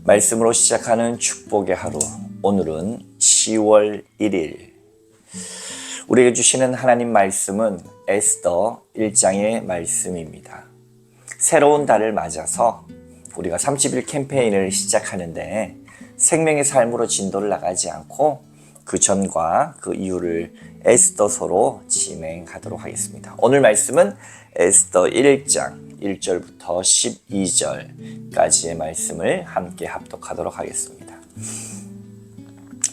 말씀으로 시작하는 축복의 하루, 오늘은 10월 1일. 우리에게 주시는 하나님 말씀은 에스더 1장의 말씀입니다. 새로운 달을 맞아서 우리가 30일 캠페인을 시작하는데 생명의 삶으로 진도를 나가지 않고 그 전과 그 이후를 에스더서로 진행하도록 하겠습니다. 오늘 말씀은 에스더 1장 1절부터 12절까지의 말씀을 함께 합독하도록 하겠습니다.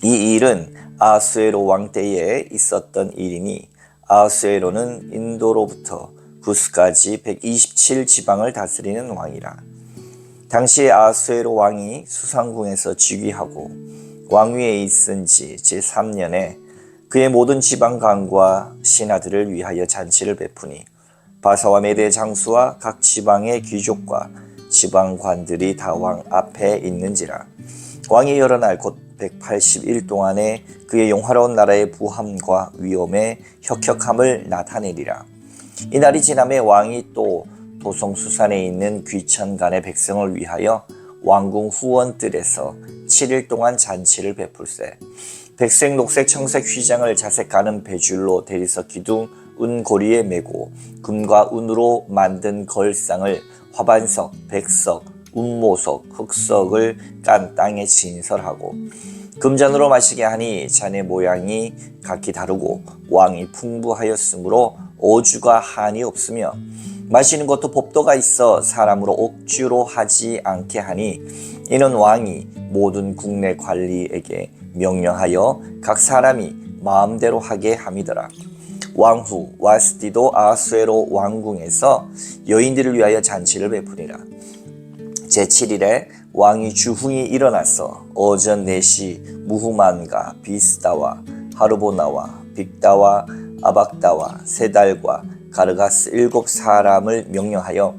이 일은 아하수에로 왕 때에 있었던 일이니 아하수에로는 인도로부터 구스까지 127지방을 다스리는 왕이라. 당시에 아하수에로 왕이 수상궁에서 즉위하고 왕위에 있은 지 제3년에 그의 모든 지방관과 신하들을 위하여 잔치를 베푸니 바사와 메대 장수와 각 지방의 귀족과 지방관들이 다 왕 앞에 있는지라. 왕이 여러 날 곧 180일 동안에 그의 영화로운 나라의 부함과 위엄의 혁혁함을 나타내리라. 이 날이 지남에 왕이 또 도성수산에 있는 귀천간의 백성을 위하여 왕궁 후원뜰에서 7일 동안 잔치를 베풀세. 백색, 녹색, 청색 휘장을 자색 가는 배줄로 대리석 기둥 은고리에 메고 금과 은으로 만든 걸상을 화반석, 백석, 운모석, 흑석을 깐 땅에 진설하고 금잔으로 마시게 하니 잔의 모양이 각기 다르고 왕이 풍부하였으므로 오주가 한이 없으며 마시는 것도 법도가 있어 사람으로 옥주로 하지 않게 하니 이는 왕이 모든 국내 관리에게 명령하여 각 사람이 마음대로 하게 함이더라. 왕후 와스디도 아하수에로 왕궁에서 여인들을 위하여 잔치를 베푸니라. 제7일에 왕이 주흥이 일어나서 오전 4시 무후만과 비스다와 하르보나와 빅다와 아박다와 세달과 가르가스 7사람을 명령하여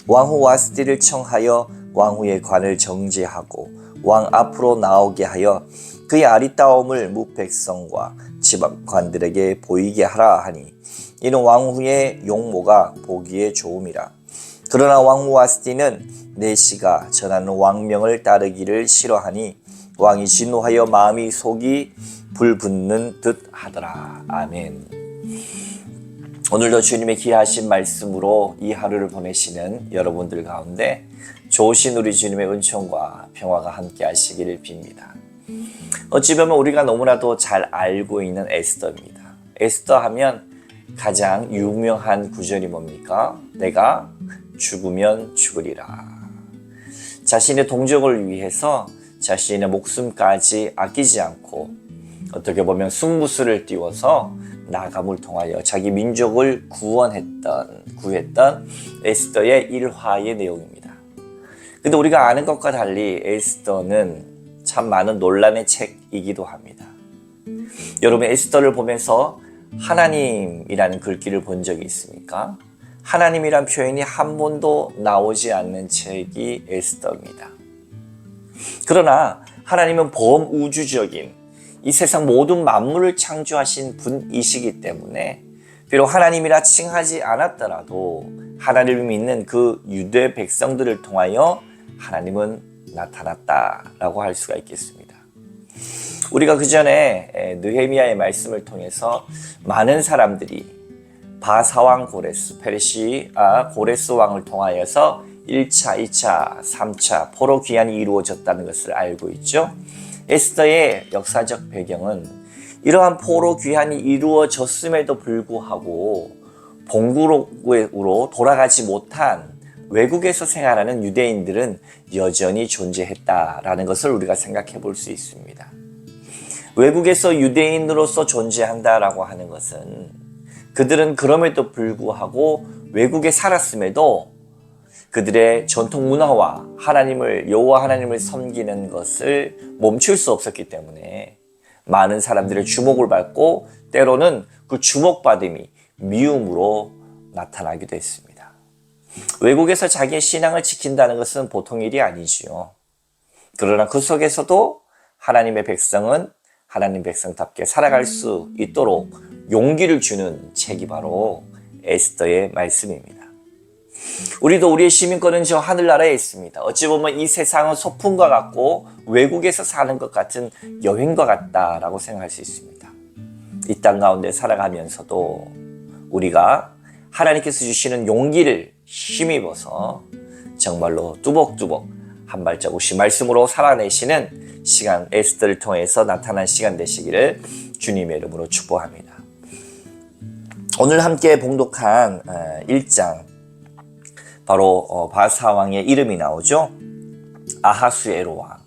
왕후 와스디를 청하여 왕후의 관을 정지하고 왕 앞으로 나오게 하여 그의 아리따움을 무백성과 지방관들에게 보이게 하라 하니 이는 왕후의 용모가 보기에 좋음이라. 그러나 왕후 와스디는 내시가 전하는 왕명을 따르기를 싫어하니 왕이 진노하여 마음이 속이 불붙는 듯 하더라. 아멘. 오늘도 주님의 귀하신 말씀으로 이 하루를 보내시는 여러분들 가운데 좋으신 우리 주님의 은총과 평화가 함께 하시기를 빕니다. 어찌 보면 우리가 너무나도 잘 알고 있는 에스더입니다. 에스더 하면 가장 유명한 구절이 뭡니까? 내가 죽으면 죽으리라. 자신의 동족을 위해서 자신의 목숨까지 아끼지 않고 어떻게 보면 승부수를 띄워서 나감을 통하여 자기 민족을 구했던 에스더의 일화의 내용입니다. 근데 우리가 아는 것과 달리 에스더는 참 많은 논란의 책이기도 합니다. 여러분 에스더를 보면서 하나님이라는 글귀를 본 적이 있습니까? 하나님이란 표현이 한 번도 나오지 않는 책이 에스더입니다. 그러나 하나님은 범우주적인 이 세상 모든 만물을 창조하신 분이시기 때문에 비록 하나님이라 칭하지 않았더라도 하나님을 믿는 그 유대 백성들을 통하여 하나님은 나타났다라고 할 수가 있겠습니다. 우리가 그 전에 느헤미야의 말씀을 통해서 많은 사람들이 바사왕 고레스, 페르시아 고레스 왕을 통하여서 1차, 2차, 3차 포로 귀환이 이루어졌다는 것을 알고 있죠. 에스더의 역사적 배경은 이러한 포로 귀환이 이루어졌음에도 불구하고 본국으로 돌아가지 못한 외국에서 생활하는 유대인들은 여전히 존재했다라는 것을 우리가 생각해 볼 수 있습니다. 외국에서 유대인으로서 존재한다라고 하는 것은 그들은 그럼에도 불구하고 외국에 살았음에도 그들의 전통 문화와 하나님을 여호와 하나님을 섬기는 것을 멈출 수 없었기 때문에 많은 사람들의 주목을 받고 때로는 그 주목받음이 미움으로 나타나기도 했습니다. 외국에서 자기의 신앙을 지킨다는 것은 보통 일이 아니지요. 그러나 그 속에서도 하나님의 백성은 하나님 백성답게 살아갈 수 있도록 용기를 주는 책이 바로 에스더의 말씀입니다. 우리도 우리의 시민권은 저 하늘나라에 있습니다. 어찌 보면 이 세상은 소풍과 같고 외국에서 사는 것 같은 여행과 같다라고 생각할 수 있습니다. 이 땅 가운데 살아가면서도 우리가 하나님께서 주시는 용기를 힘입어서 정말로 뚜벅뚜벅 한 발자국씩 말씀으로 살아내시는 시간, 에스더를 통해서 나타난 시간 되시기를 주님의 이름으로 축복합니다. 오늘 함께 봉독한 1장, 바로 바사 왕의 이름이 나오죠. 아하수에로 왕.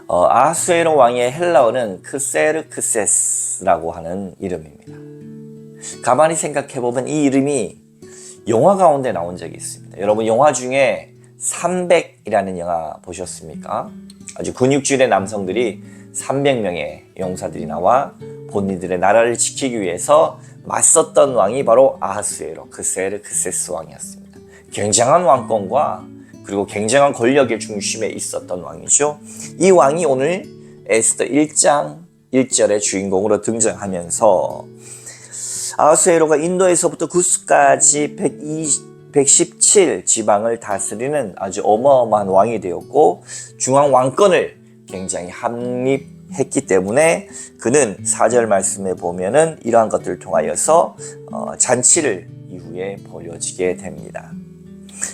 아하수에로 왕의 헬라어는 크세르크세스라고 하는 이름입니다. 가만히 생각해보면 이 이름이 영화 가운데 나온 적이 있습니다. 여러분, 영화 중에 300이라는 영화 보셨습니까? 아주 근육질의 남성들이 300명의 용사들이 나와 본인들의 나라를 지키기 위해서 맞섰던 왕이 바로 아하수에로 크세르크세스 왕이었습니다. 굉장한 왕권과 그리고 굉장한 권력의 중심에 있었던 왕이죠. 이 왕이 오늘 에스더 1장 1절의 주인공으로 등장하면서 아하수에로가 인도에서부터 구스까지 117 지방을 다스리는 아주 어마어마한 왕이 되었고 중앙 왕권을 굉장히 확립했기 때문에 그는 4절 말씀에 보면은 이러한 것들을 통하여서 잔치를 이후에 벌여지게 됩니다.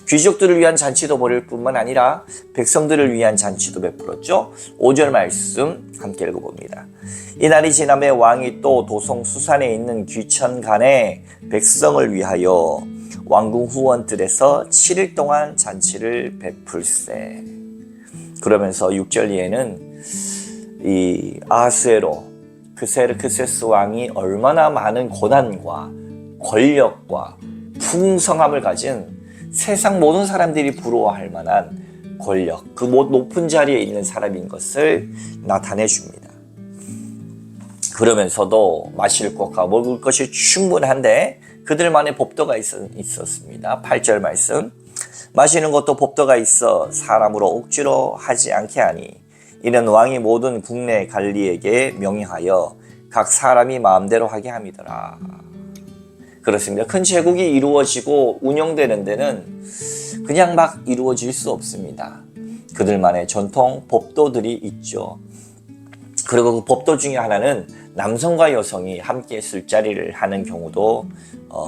귀족들을 위한 잔치도 벌일 뿐만 아니라 백성들을 위한 잔치도 베풀었죠. 5절 말씀 함께 읽어봅니다. 이날이 지남에 왕이 또 도성 수산에 있는 귀천간에 백성을 위하여 왕궁 후원들에서 7일 동안 잔치를 베풀세. 그러면서 6절 이에는 이 아하수에로 크세르크세스 왕이 얼마나 많은 고난과 권력과 풍성함을 가진 세상 모든 사람들이 부러워할 만한 권력, 그 높은 자리에 있는 사람인 것을 나타내 줍니다. 그러면서도 마실 것과 먹을 것이 충분한데 그들만의 법도가 있었습니다. 8절 말씀. 마시는 것도 법도가 있어 사람으로 억지로 하지 않게 하니 이는 왕이 모든 국내 관리에게 명령하여 각 사람이 마음대로 하게 함이더라. 그렇습니다. 큰 제국이 이루어지고 운영되는 데는 그냥 막 이루어질 수 없습니다. 그들만의 전통 법도들이 있죠. 그리고 그 법도 중에 하나는 남성과 여성이 함께 술자리를 하는 경우도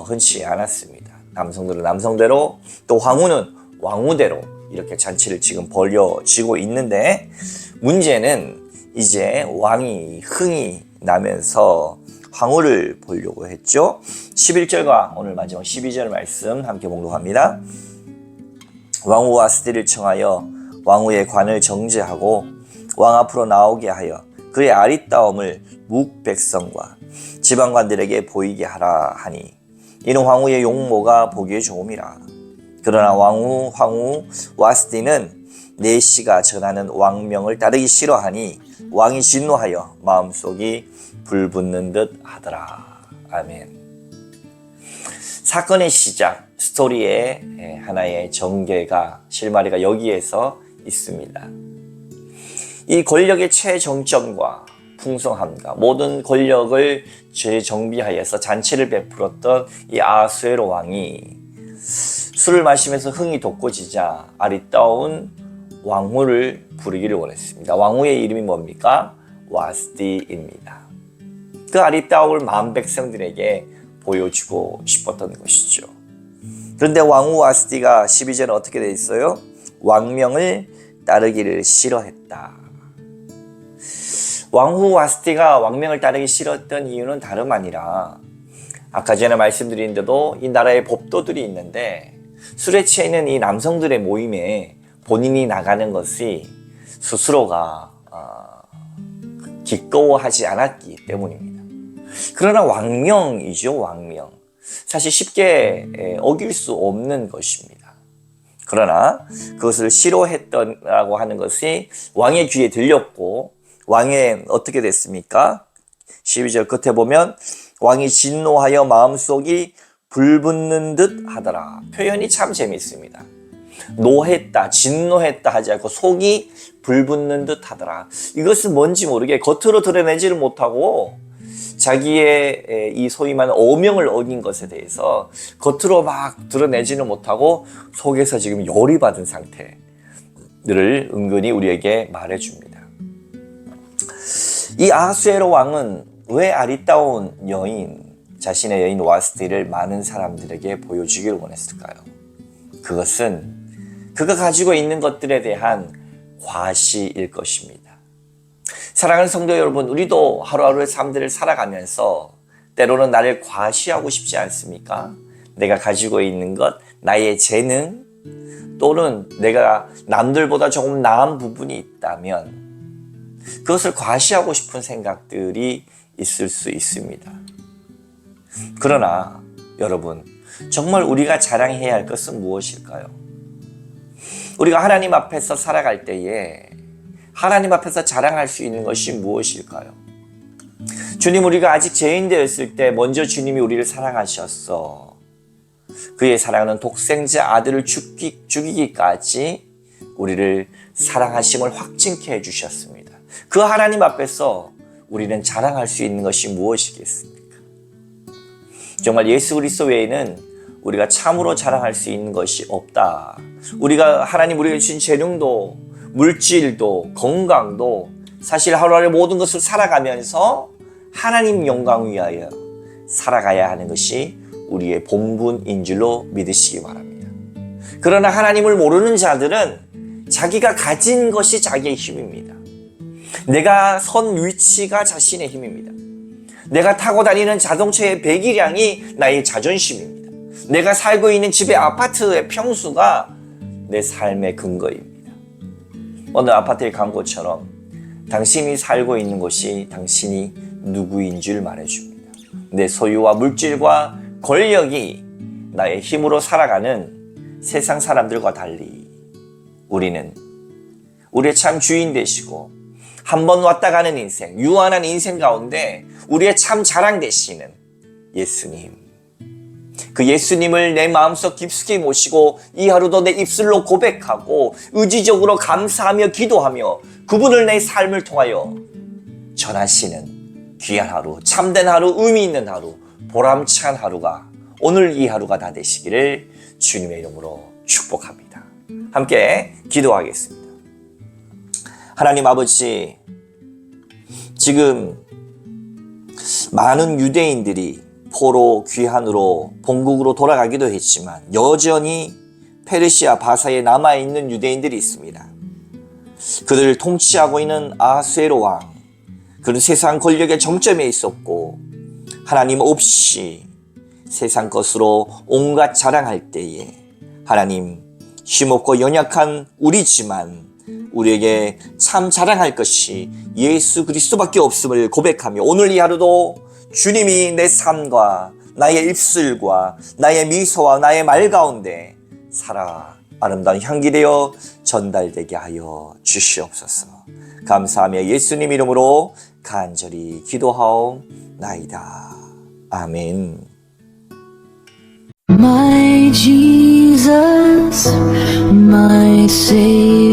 흔치 않았습니다. 남성들은 남성대로, 또 왕후는 왕후대로 이렇게 잔치를 지금 벌여지고 있는데, 문제는 이제 왕이 흥이 나면서 황후를 보려고 했죠. 11절과 오늘 마지막 12절 말씀 함께 봉독합니다. 왕후 와스디를 청하여 왕후의 관을 정죄하고 왕 앞으로 나오게 하여 그의 아리따움을 묵백성과 지방관들에게 보이게 하라 하니 이는 왕후의 용모가 보기에 좋음이라. 그러나 황후 와스디는 내시가 전하는 왕명을 따르기 싫어하니 왕이 진노하여 마음속이 불붙는 듯 하더라. 아멘. 사건의 시작, 스토리의 하나의 전개가, 실마리가 여기에서 있습니다. 이 권력의 최정점과 풍성함과 모든 권력을 재정비하여서 잔치를 베풀었던 이 아하수에로 왕이 술을 마시면서 흥이 돋궈지자 아리따운 왕후를 부르기를 원했습니다. 왕후의 이름이 뭡니까? 와스디입니다. 그 아리따움을 마음 백성들에게 보여주고 싶었던 것이죠. 그런데 왕후 와스디가 12절에 어떻게 되어 있어요? 왕명을 따르기를 싫어했다. 왕후 와스디가 왕명을 따르기 싫었던 이유는 다름 아니라 아까 전에 말씀드린 대로 이 나라의 법도들이 있는데 술에 취해 있는 이 남성들의 모임에 본인이 나가는 것이 스스로가 기꺼워하지 않았기 때문입니다. 그러나 왕명이죠, 왕명. 사실 쉽게 어길 수 없는 것입니다. 그러나 그것을 싫어했다고 하는 것이 왕의 귀에 들렸고 왕의 어떻게 됐습니까? 12절 끝에 보면 왕이 진노하여 마음속이 불붙는 듯 하더라. 표현이 참 재밌습니다. 노했다, 진노했다 하지 않고 속이 불붙는 듯 하더라. 이것은 뭔지 모르게 겉으로 드러내지를 못하고 자기의 이 소위 말하는 오명을 어긴 것에 대해서 겉으로 막 드러내지는 못하고 속에서 지금 열이 받은 상태를 은근히 우리에게 말해줍니다. 이 아하수에로 왕은 왜 아리따운 여인, 자신의 여인 와스티를 많은 사람들에게 보여주기를 원했을까요? 그것은 그가 가지고 있는 것들에 대한 과시일 것입니다. 사랑하는 성도 여러분, 우리도 하루하루의 삶들을 살아가면서 때로는 나를 과시하고 싶지 않습니까? 내가 가지고 있는 것, 나의 재능, 또는 내가 남들보다 조금 나은 부분이 있다면 그것을 과시하고 싶은 생각들이 있을 수 있습니다. 그러나 여러분, 정말 우리가 자랑해야 할 것은 무엇일까요? 우리가 하나님 앞에서 살아갈 때에 하나님 앞에서 자랑할 수 있는 것이 무엇일까요? 주님, 우리가 아직 죄인 되었을 때 먼저 주님이 우리를 사랑하셨어. 그의 사랑은 독생자 아들을 죽이기까지 우리를 사랑하심을 확증케 해주셨습니다. 그 하나님 앞에서 우리는 자랑할 수 있는 것이 무엇이겠습니까? 정말 예수 그리스도 외에는 우리가 참으로 자랑할 수 있는 것이 없다. 우리가 하나님 우리에게 주신 재능도, 물질도, 건강도 사실 하루하루 모든 것을 살아가면서 하나님 영광 위하여 살아가야 하는 것이 우리의 본분인 줄로 믿으시기 바랍니다. 그러나 하나님을 모르는 자들은 자기가 가진 것이 자기의 힘입니다. 내가 선 위치가 자신의 힘입니다. 내가 타고 다니는 자동차의 배기량이 나의 자존심입니다. 내가 살고 있는 집의 아파트의 평수가 내 삶의 근거입니다. 어느 아파트의 광고처럼 당신이 살고 있는 곳이 당신이 누구인 줄 말해줍니다. 내 소유와 물질과 권력이 나의 힘으로 살아가는 세상 사람들과 달리 우리는 우리의 참 주인 되시고 한 번 왔다 가는 인생, 유한한 인생 가운데 우리의 참 자랑 되시는 예수님, 그 예수님을 내 마음속 깊숙이 모시고 이 하루도 내 입술로 고백하고 의지적으로 감사하며 기도하며 그분을 내 삶을 통하여 전하시는 귀한 하루, 참된 하루, 의미 있는 하루, 보람찬 하루가 오늘 이 하루가 다 되시기를 주님의 이름으로 축복합니다. 함께 기도하겠습니다. 하나님 아버지, 지금 많은 유대인들이 포로 귀환으로 본국으로 돌아가기도 했지만 여전히 페르시아 바사에 남아있는 유대인들이 있습니다. 그들을 통치하고 있는 아하수에로 왕, 그는 세상 권력의 정점에 있었고 하나님 없이 세상 것으로 온갖 자랑할 때에 하나님, 힘없고 연약한 우리지만 우리에게 참 자랑할 것이 예수 그리스도밖에 없음을 고백하며 오늘 이 하루도 주님이 내 삶과 나의 입술과 나의 미소와 나의 말 가운데 살아 아름다운 향기 되어 전달되게 하여 주시옵소서. 감사하며 예수님 이름으로 간절히 기도하옵나이다. 아멘. My Jesus, my Savior.